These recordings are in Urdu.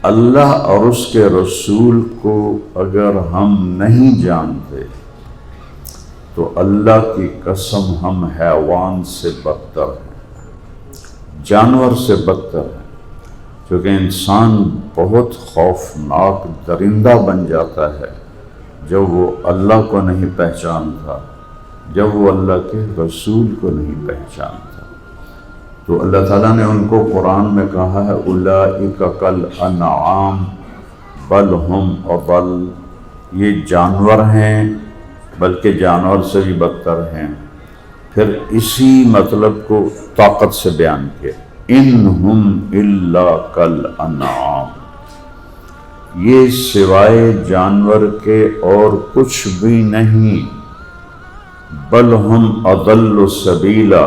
اللہ اور اس کے رسول کو اگر ہم نہیں جانتے تو اللہ کی قسم ہم حیوان سے بدتر ہیں، جانور سے بدتر ہیں، کیونکہ انسان بہت خوفناک درندہ بن جاتا ہے جب وہ اللہ کو نہیں پہچانتا، جب وہ اللہ کے رسول کو نہیں پہچانتا۔ تو اللہ تعالیٰ نے ان کو قرآن میں کہا ہے اولئک کالانعام بل ہم اضل، یہ جانور ہیں بلکہ جانور سے بھی بدتر ہیں۔ پھر اسی مطلب کو طاقت سے بیان کیا، انہم الا کالانعام، یہ سوائے جانور کے اور کچھ بھی نہیں، بل ہم اضل سبیلا،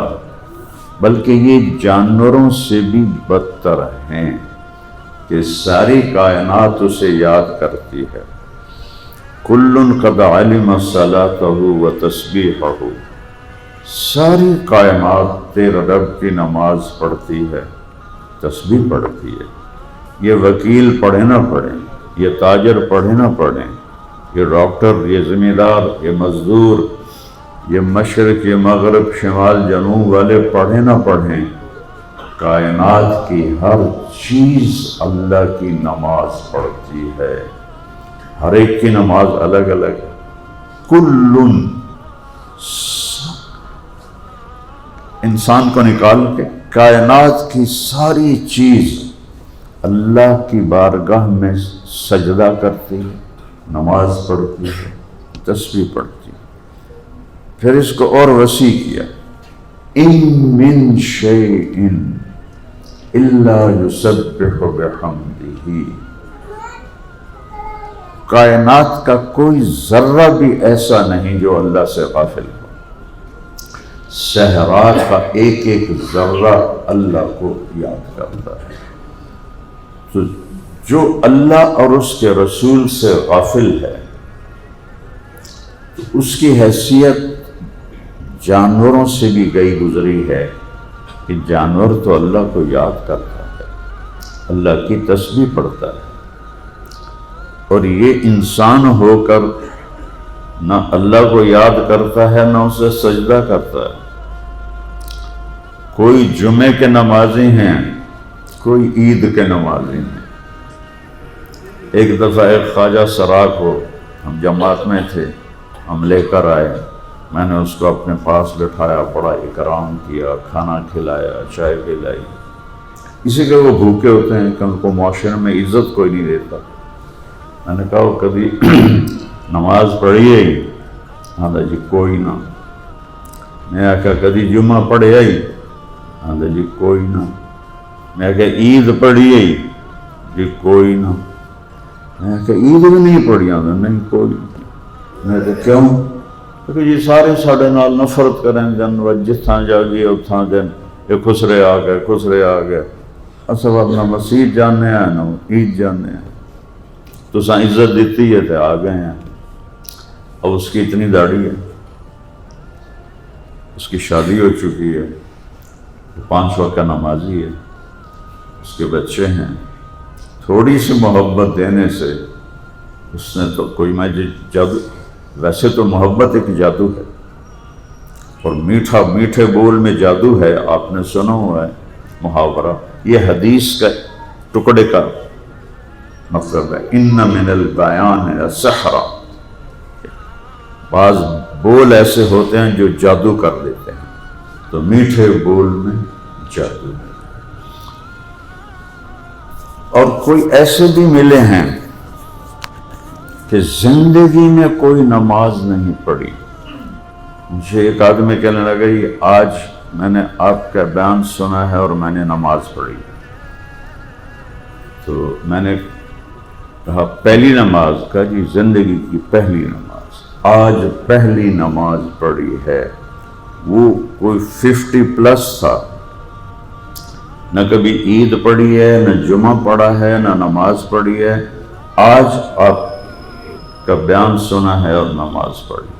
بلکہ یہ جانوروں سے بھی بدتر ہیں کہ ساری کائنات اسے یاد کرتی ہے۔ کل قد علم صلاتہ و تسبیحہ، ساری کائنات تیرے رب کی نماز پڑھتی ہے، تسبیح پڑھتی ہے۔ یہ وکیل پڑھے نہ پڑھیں، یہ تاجر پڑھے نہ پڑھیں، یہ ڈاکٹر، یہ ذمہ دار، یہ مزدور، یہ مشرق، یہ مغرب، شمال، جنوب والے پڑھیں نہ پڑھیں، کائنات کی ہر چیز اللہ کی نماز پڑھتی ہے، ہر ایک کی نماز الگ الگ ہے۔ کلن، انسان کو نکال کے کائنات کی ساری چیز اللہ کی بارگاہ میں سجدہ کرتی ہے، نماز پڑھتی ہے، تسبیح پڑھتی ہے۔ پھر اس کو اور وسیع کیا، ان من شیء الا یسبح بحمدہ، کائنات کا کوئی ذرہ بھی ایسا نہیں جو اللہ سے غافل ہو، صحرا کا ایک ایک ذرہ اللہ کو یاد کرتا ہے۔ تو جو اللہ اور اس کے رسول سے غافل ہے تو اس کی حیثیت جانوروں سے بھی گئی گزری ہے کہ جانور تو اللہ کو یاد کرتا ہے، اللہ کی تسبیح پڑھتا ہے، اور یہ انسان ہو کر نہ اللہ کو یاد کرتا ہے نہ اسے سجدہ کرتا ہے۔ کوئی جمعے کے نمازی ہیں، کوئی عید کے نمازی ہیں۔ ایک دفعہ ایک خواجہ سراغ کو ہم جماعت میں تھے، ہم لے کر آئے، میں نے اس کو اپنے پاس بٹھایا، بڑا اکرام کیا، کھانا کھلایا، چائے پلائی، اسی کہ وہ بھوکے ہوتے ہیں کہ ان کو معاشرے میں عزت کوئی نہیں دیتا۔ میں نے کہا وہ کبھی نماز پڑھی ہے؟ ہاں جی کوئی نہ۔ میں کہا کبھی جمعہ پڑھے آئی؟ ہاں جی کوئی نہ۔ میں کہا عید پڑھی ہے؟ جی کوئی نہ۔ میں کہا عید بھی نہیں پڑھی؟ نہیں کوئی۔ میں کہا کیوں؟ کہ جی سارے ساڑھے نال نفرت کریں جن جس تھاں جا گئی اتھاں دن یہ خسرے آ گئے، خسرے آ گئے۔ اصل نہ مسیح جانے ہیں نہ عید جانے ہیں، تو ساں عزت دیتی ہے تو آ گئے ہیں۔ اب اس کی اتنی داڑھی ہے، اس کی شادی ہو چکی ہے، 5 وقت کا نمازی ہے، اس کے بچے ہیں، تھوڑی سی محبت دینے سے اس نے تو کوئی میں جادو، ویسے تو محبت ایک جادو ہے، اور میٹھے بول میں جادو ہے، آپ نے سنا ہوا ہے محاورہ، یہ حدیث کا ٹکڑے کا مطلب ہے، ان من البیان السحر، بعض بول ایسے ہوتے ہیں جو جادو کر دیتے ہیں، تو میٹھے بول میں جادو ہے۔ اور کوئی ایسے بھی ملے ہیں کہ زندگی میں کوئی نماز نہیں پڑھی۔ مجھے ایک آدمی کہنے لگا یہ آج میں نے آپ کا بیان سنا ہے اور میں نے نماز پڑھی۔ تو میں نے کہا پہلی نماز؟ کہا جی زندگی کی پہلی نماز، آج پہلی نماز پڑھی ہے۔ وہ کوئی 50+ تھا، نہ کبھی عید پڑھی ہے، نہ جمعہ پڑھا ہے، نہ نماز پڑھی ہے، آج آپ کا بیان سنا ہے اور نماز پڑھی۔